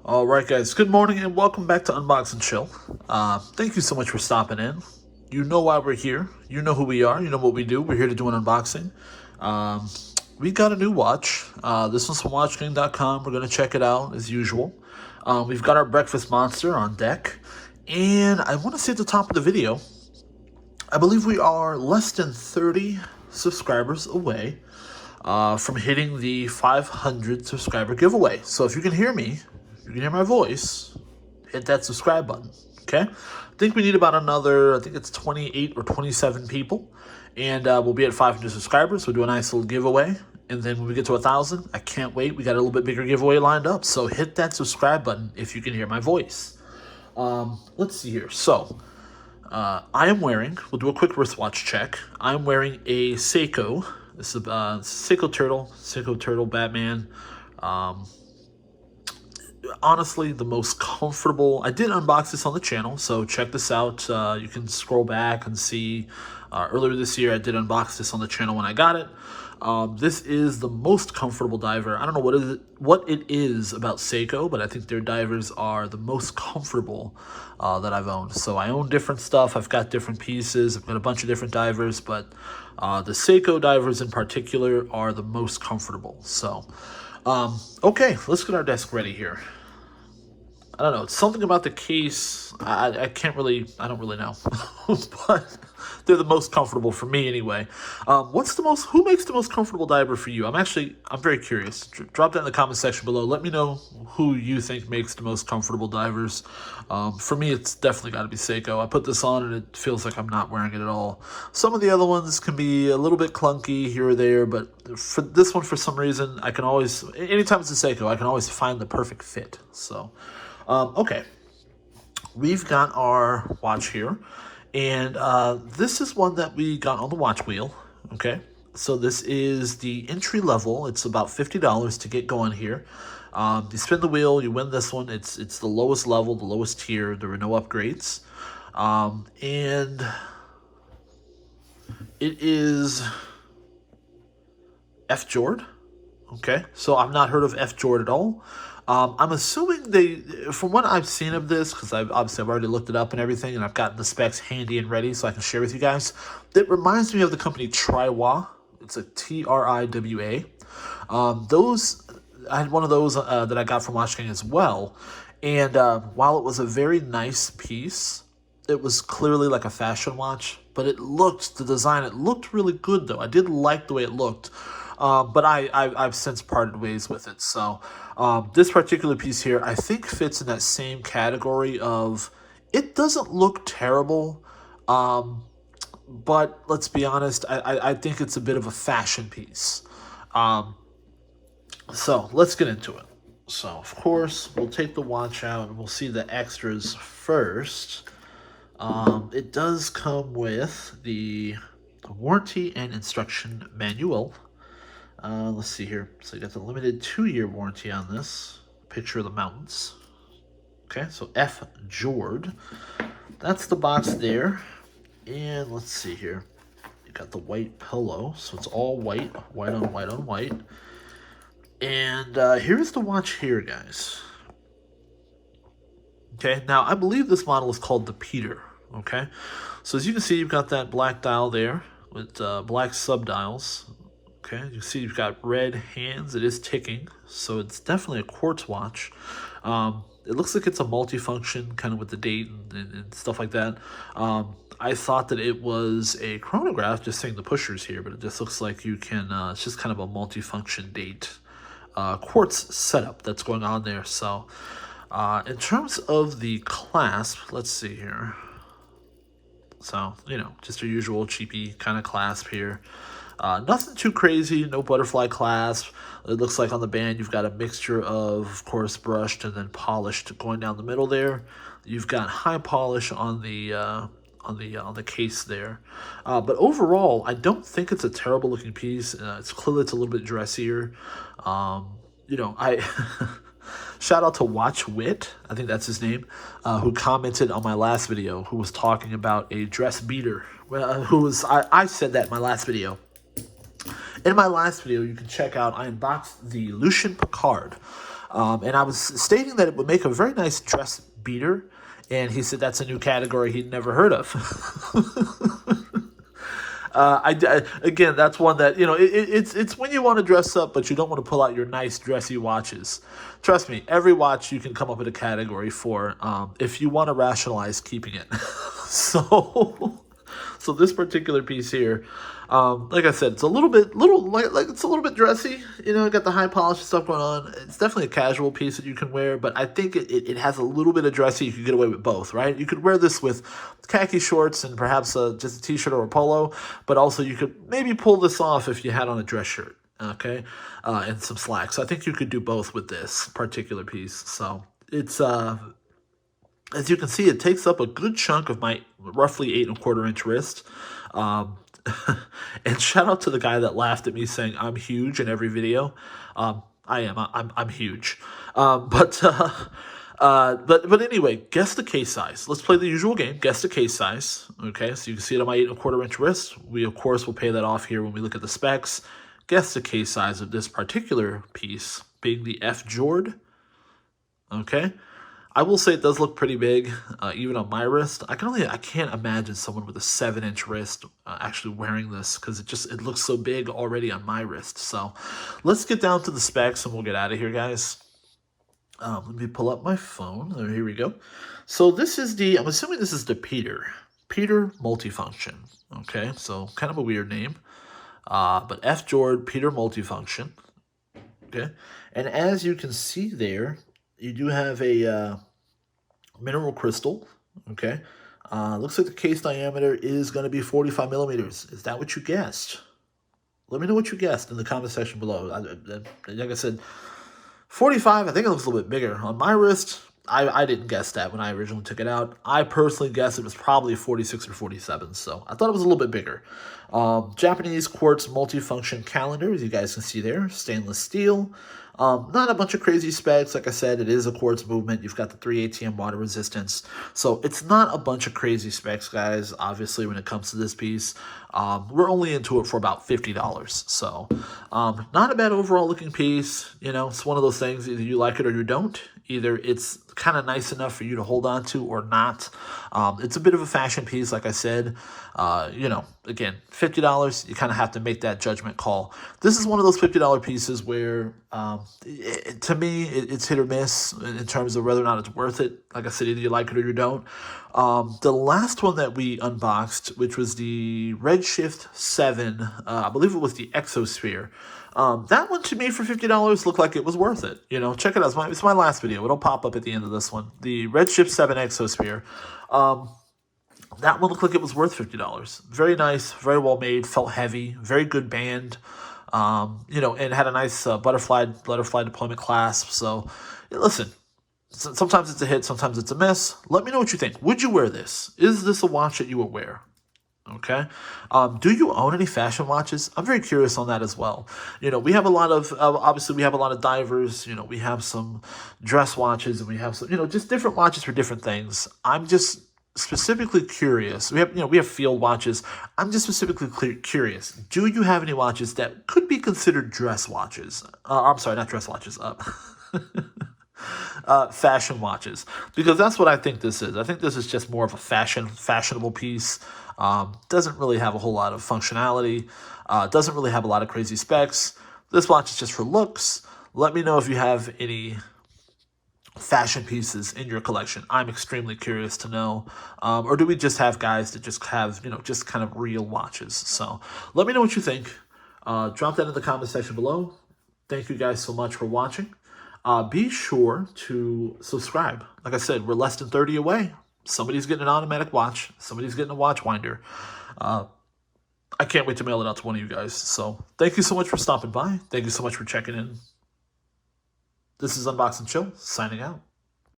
Alright guys, good morning and welcome back to Unbox and Chill. Thank you so much for stopping in. You know why we're here. You know who we are. You know what we do. We're here to do an unboxing. We got a new watch. This one's from WatchKing.com. We're going to check it out as usual. We've got our breakfast monster on deck. And I want to say at the top of the video, I believe we are less than 30 subscribers away from hitting the 500 subscriber giveaway. So if you can hear me, you can hear my voice, hit that subscribe button, okay? I think we need about another, I think it's 28 or 27 people, and we'll be at 500 subscribers. We'll do a nice little giveaway, and then when we get to 1,000, I can't wait. We got a little bit bigger giveaway lined up, so hit that subscribe button if you can hear my voice. Let's see here. So, I am wearing, we'll do a quick wristwatch check. I'm wearing a Seiko. This is a Seiko Turtle Batman. Honestly, the most comfortable. I did unbox this on the channel, so check this out. You can scroll back and see earlier this year I did unbox this on the channel when I got it. This is the most comfortable diver. I don't know what it is about Seiko, but I think their divers are the most comfortable that I've owned. So I own different stuff. I've got different pieces. I've got a bunch of different divers, but the Seiko divers in particular are the most comfortable. So okay, let's get our desk ready here. I don't know, it's something about the case, I don't really know, but they're the most comfortable for me anyway. Who makes the most comfortable diver for you? I'm very curious. Drop that in the comment section below. Let me know who you think makes the most comfortable divers. For me, it's definitely got to be Seiko. I put this on and it feels like I'm not wearing it at all. Some of the other ones can be a little bit clunky here or there, but for this one, for some reason, I can always, anytime it's a Seiko, I can always find the perfect fit. So, okay, we've got our watch here, and this is one that we got on the watch wheel, okay? So this is the entry level. It's about $50 to get going here. You spin the wheel, you win this one. It's the lowest level, the lowest tier. There were no upgrades. And it is F. Jord, okay? So I've not heard of F. Jord at all. I'm assuming from what I've seen of this, because I've already looked it up and everything, and I've gotten the specs handy and ready so I can share with you guys. It reminds me of the company Triwa. It's a Triwa. I had one of those that I got from WatchKing as well. And while it was a very nice piece, it was clearly like a fashion watch. But the design, it looked really good though. I did like the way it looked. But I've since parted ways with it. So this particular piece here, I think fits in that same category of, it doesn't look terrible, but let's be honest, I think it's a bit of a fashion piece. So let's get into it. So of course, we'll take the watch out and we'll see the extras first. It does come with the warranty and instruction manual. Let's see here. So you got the limited 2-year warranty on this. Picture of the mountains. Okay, so F. Jord. That's the box there. And let's see here. You got the white pillow. So it's all white. White on white on white. And here's the watch here, guys. Okay, now I believe this model is called the Peter. Okay, so as you can see, you've got that black dial there with black subdials. Okay, you see you've got red hands. It is ticking, so it's definitely a quartz watch. It looks like it's a multifunction, kind of with the date and stuff like that. I thought that it was a chronograph, just saying the pushers here, but it just looks like you can, it's just kind of a multifunction date quartz setup that's going on there. So in terms of the clasp, let's see here. So, you know, just your usual cheapy kind of clasp here. Nothing too crazy, no butterfly clasp. It looks like on the band you've got a mixture of course, brushed and then polished going down the middle there. You've got high polish on the case there. But overall, I don't think it's a terrible looking piece. It's clearly it's a little bit dressier. You know, Shout out to Watch Wit, I think that's his name, who commented on my last video, who was talking about a dress beater. I said that in my last video. In my last video, you can check out, I unboxed the Lucien Piccard. And I was stating that it would make a very nice dress beater. And he said that's a new category he'd never heard of. Again, that's one that, you know, it's when you want to dress up, but you don't want to pull out your nice dressy watches. Trust me, every watch you can come up with a category for, if you want to rationalize keeping it. So this particular piece here, like I said, it's a little bit it's a little bit dressy. You know, got the high polish stuff going on. It's definitely a casual piece that you can wear, but I think it has a little bit of dressy. You could get away with both, right? You could wear this with khaki shorts and perhaps just a t-shirt or a polo, but also you could maybe pull this off if you had on a dress shirt, okay, and some slacks. So I think you could do both with this particular piece. So it's as you can see, it takes up a good chunk of my roughly 8¼ inch wrist. And shout out to the guy that laughed at me saying I'm huge in every video. I am. I'm huge. But anyway, guess the case size. Let's play the usual game. Guess the case size. Okay, so you can see it on my 8¼ inch wrist. We of course will pay that off here when we look at the specs. Guess the case size of this particular piece, being the F Jord. Okay. I will say it does look pretty big, even on my wrist. I can't imagine someone with a 7-inch wrist actually wearing this, because it looks so big already on my wrist. So let's get down to the specs and we'll get out of here, guys. Let me pull up my phone. Here we go. So this is I'm assuming this is the Peter Multifunction. Okay, so kind of a weird name, but F Jord Peter Multifunction. Okay, and as you can see there, you do have a mineral crystal, okay? Looks like the case diameter is going to be 45 millimeters. Is that what you guessed? Let me know what you guessed in the comment section below. Like I said, 45, I think it looks a little bit bigger. On my wrist, I didn't guess that when I originally took it out. I personally guessed it was probably 46 or 47, so I thought it was a little bit bigger. Japanese quartz multifunction calendar, as you guys can see there, stainless steel. Not a bunch of crazy specs. Like I said, it is a quartz movement. You've got the 3 ATM water resistance. So it's not a bunch of crazy specs, guys, obviously, when it comes to this piece. We're only into it for about $50. So not a bad overall looking piece. You know, it's one of those things, either you like it or you don't. Either it's kind of nice enough for you to hold on to or not. It's a bit of a fashion piece, like I said. You know, again, $50, you kind of have to make that judgment call. This is one of those $50 pieces where, to me, it's hit or miss in terms of whether or not it's worth it. Like I said, either you like it or you don't. The last one that we unboxed, which was the Redshift 7, I believe it was the Exosphere. That one to me for $50 looked like it was worth it. You know, check it out. It's my last video. It'll pop up at the end of this one. The Redshift 7 Exosphere. That one looked like it was worth $50. Very nice, very well made, felt heavy, very good band. You know, and had a nice butterfly deployment clasp. So, listen, sometimes it's a hit, sometimes it's a miss. Let me know what you think. Would you wear this? Is this a watch that you would wear? Okay. Do you own any fashion watches? I'm very curious on that as well. You know, we have a lot of, obviously we have a lot of divers, you know, we have some dress watches and we have some, you know, just different watches for different things. I'm just specifically curious. We have field watches. I'm just specifically curious. Do you have any watches that could be considered dress watches? I'm sorry, not dress watches. Fashion watches, because that's what I think this is. I think this is just more of a fashionable piece. Doesn't really have a whole lot of functionality. Doesn't really have a lot of crazy specs. This watch is just for looks. Let me know if you have any fashion pieces in your collection. I'm extremely curious to know. Or do we just have guys that just have, you know, just kind of real watches? So let me know what you think. Drop that in the comment section below. Thank you guys so much for watching. Be sure to subscribe. Like I said, we're less than 30 away. Somebody's getting an automatic watch. Somebody's getting a watch winder. I can't wait to mail it out to one of you guys. So thank you so much for stopping by. Thank you so much for checking in. This is Unbox and Chill, signing out.